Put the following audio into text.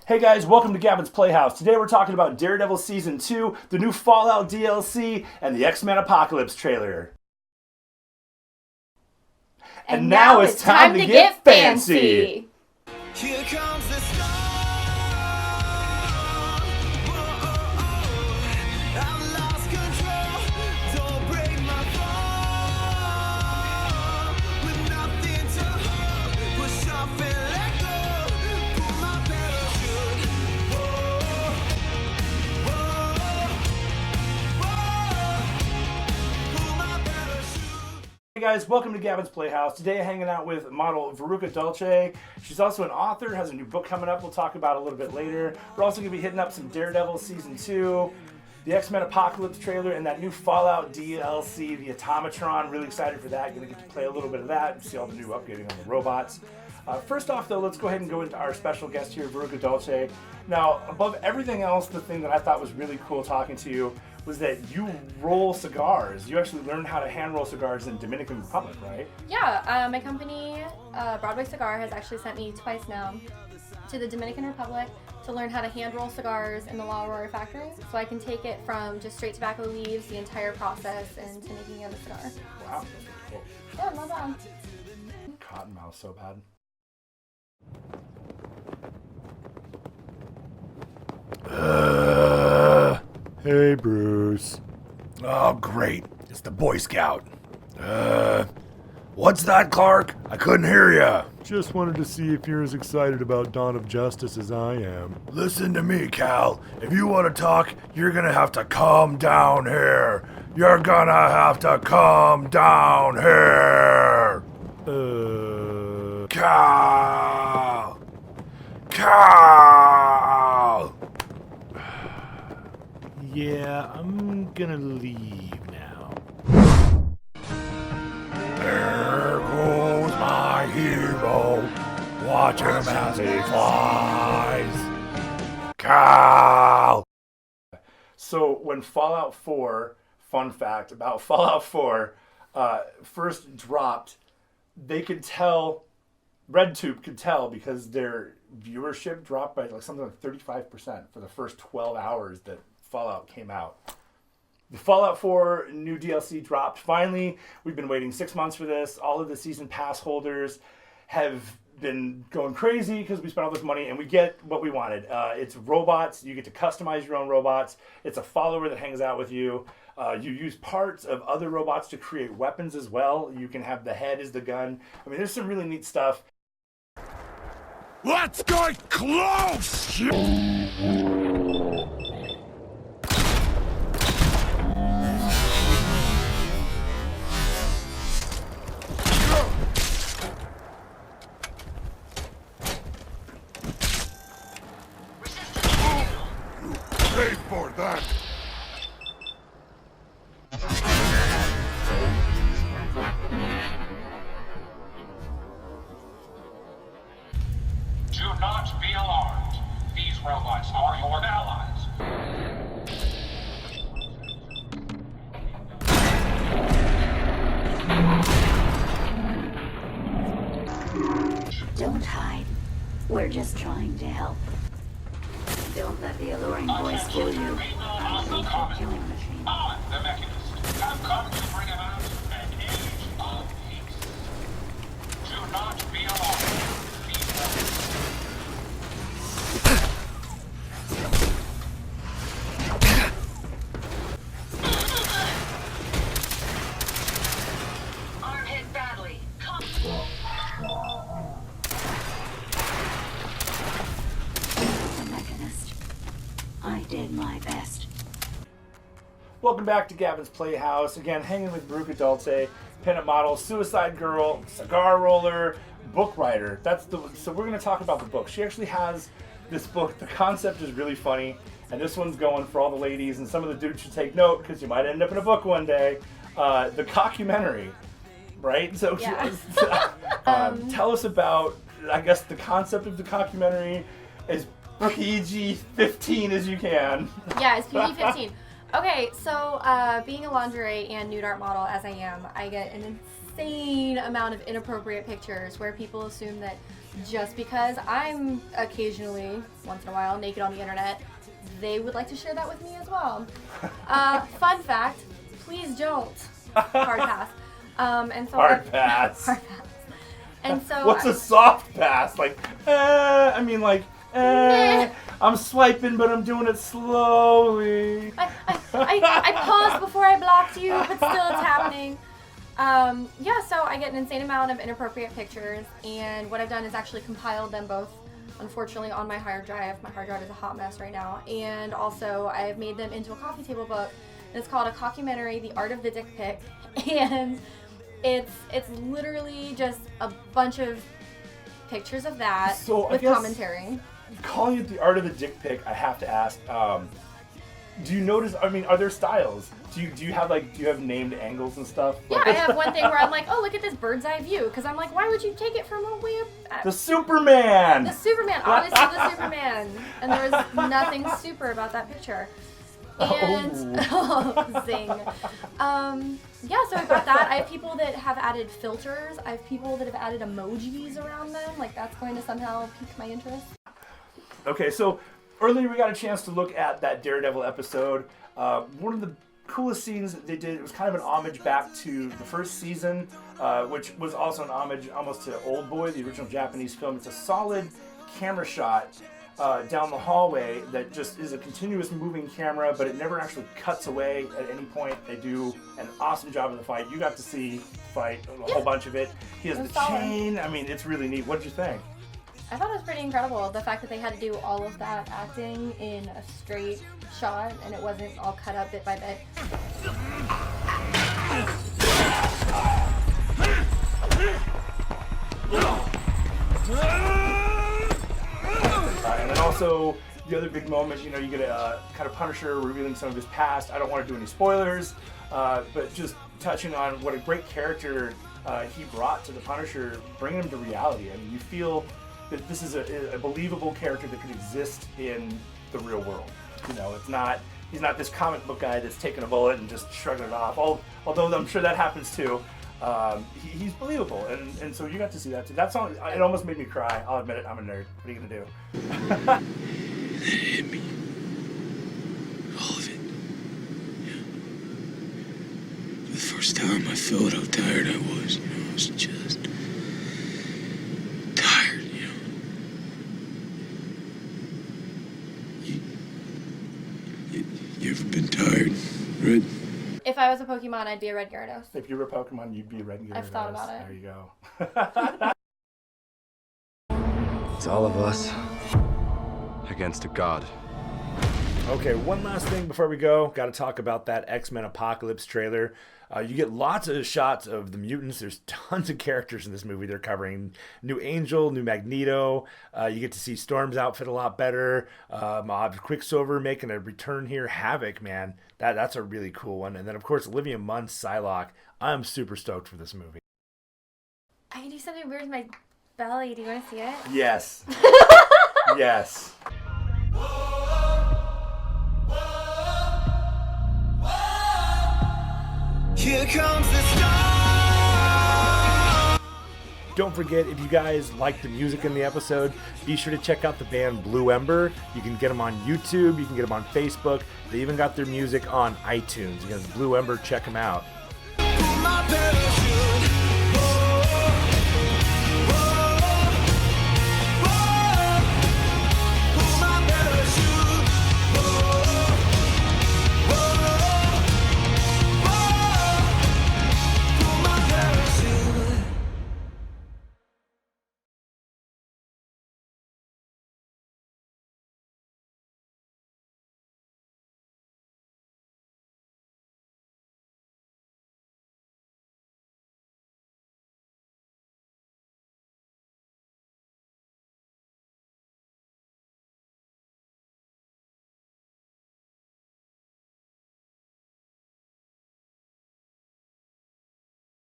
Hey guys, welcome to Gavin's Playhouse. Today we're talking about Daredevil Season 2, the new Fallout DLC, and the X-Men Apocalypse trailer. And now it's time to get fancy! Here comes the storm. I've lost control. Don't break my fall. With nothing to hold, push off and let go. Pull my parachute. Pull my parachute. Hey guys, welcome to Gavin's Playhouse. Today hanging out with model Veruca Dulce. She's also an author, has a new book coming up we'll talk about a little bit later. We're also going to be hitting up some Daredevil Season 2, the X-Men Apocalypse trailer, and that new Fallout DLC, the Automatron. Really excited for that. Going to get to play a little bit of that and see all the new updating on the robots. First off, though, let's go ahead and go into our special guest here, Veruca Dulce. Now, above everything else, the thing that I thought was really cool talking to you was that you roll cigars. You actually learned how to hand roll cigars in Dominican Republic, right? Yeah, my company, Broadway Cigar, has actually sent me twice now to the Dominican Republic to learn how to hand roll cigars in the La Aurora factory. So I can take it from just straight tobacco leaves, the entire process, and to making it a cigar. Wow, that's pretty cool. Yeah, no problem. Cottonmouth so bad. Hey, Bruce. Oh, great. It's the Boy Scout. What's that, Clark? I couldn't hear ya. Just wanted to see if you're as excited about Dawn of Justice as I am. Listen to me, Cal. If you want to talk, you're gonna have to come down here. You're gonna have to come down here. Cal. Cal. Yeah, I'm gonna leave now. There goes my hero. Watch him as he flies. Cal! So when Fallout 4, fun fact about Fallout 4, first dropped, they could tell, RedTube could tell because their viewership dropped by like something like 35% for the first 12 hours that Fallout came out. The Fallout 4 new DLC dropped. Finally, we've been waiting 6 months for this. All of the season pass holders have been going crazy because we spent all this money and we get what we wanted. It's robots. You get to customize your own robots. It's a follower that hangs out with you. You use parts of other robots to create weapons as well. You can have the head as the gun. I mean, there's some really neat stuff. Let's get close! Pay for that! Do not be alarmed. These robots are your allies. Don't hide. We're just trying to help. Don't let the alluring voice fool you. I'm a killing machine. I, the Mechanist, have come to bring about an age of peace. Do not be alarmed. These Arm hit badly. Come. The Mechanist. I did my best. Welcome back to Gavin's Playhouse. Again, hanging with Veruca Dulce, pinup model, suicide girl, cigar roller, book writer. So we're going to talk about the book. She actually has this book. The concept is really funny, and this one's going for all the ladies, and some of the dudes should take note because you might end up in a book one day. The cockumentary, right? So Yeah. tell us about, I guess, the concept of the cockumentary as PG-15 as you can. Yeah, it's PG-15. Okay, so being a lingerie and nude art model as I am, I get an insane amount of inappropriate pictures where people assume that just because I'm occasionally, once in a while, naked on the internet, they would like to share that with me as well. Fun fact, please don't. Hard pass. And so Hard pass. Hard pass. And so What's a soft pass? Like, I'm swiping, but I'm doing it slowly. I paused before I blocked you, but still it's happening. Yeah, so I get an insane amount of inappropriate pictures, and what I've done is actually compiled them both, unfortunately, on my hard drive. My hard drive is a hot mess right now. And also, I have made them into a coffee table book, and it's called A Cockumentary, The Art of the Dick Pic. And it's literally just a bunch of pictures of that So, I with guess- commentary. Calling it the art of the dick pic, I have to ask, do you notice, I mean, are there styles? Do you have named angles and stuff? Yeah, I have one thing where I'm like, oh, look at this bird's eye view, because I'm like, why would you take it from a way up? The Superman! The Superman, obviously the Superman. And there was nothing super about that picture. And, zing. Yeah, so I've got that. I have people that have added filters. I have people that have added emojis around them. Like, that's going to somehow pique my interest. Okay, so earlier we got a chance to look at that Daredevil episode. One of the coolest scenes that they did, it was kind of an homage back to the first season, which was also an homage almost to Old Boy, the original Japanese film. It's a solid camera shot down the hallway that just is a continuous moving camera, but it never actually cuts away at any point. They do an awesome job in the fight. You got to see the fight, a whole bunch of it. He has It was the solid. chain. I mean, it's really neat. What did you think? I thought it was pretty incredible, the fact that they had to do all of that acting in a straight shot and it wasn't all cut up bit by bit. And then also the other big moment, you get a kind of Punisher revealing some of his past. I don't want to do any spoilers, but just touching on what a great character he brought to the Punisher, bringing him to reality. I mean, you feel that this is a believable character that could exist in the real world. He's not this comic book guy that's taking a bullet and just shrugging it off. Although I'm sure that happens too. He's believable, and so you got to see that too. That song, it almost made me cry. I'll admit it, I'm a nerd. What are you gonna do? It hit me. All of it. Yeah. For the first time, I felt how tired I was. I was just tired, You ever been tired, Red? If I was a Pokemon, I'd be a red Gyarados. If you were a Pokemon, you'd be a red Gyarados. I've thought about it. There you go. It's all of us against a god. Okay, one last thing before we go. Got to talk about that X-Men Apocalypse trailer. You get lots of shots of the mutants. There's tons of characters in this movie they're covering. New Angel, new Magneto. You get to see Storm's outfit a lot better. Quicksilver making a return here. Havoc, man. That's a really cool one. And then, of course, Olivia Munn's Psylocke. I'm super stoked for this movie. I do something weird with my belly. Do you want to see it? Yes. Yes. Here comes the storm. Don't forget, if you guys like the music in the episode, be sure to check out the band Blue Ember. You can get them on YouTube. You can get them on Facebook. They even got their music on iTunes. You guys, Blue Ember, check them out. My belly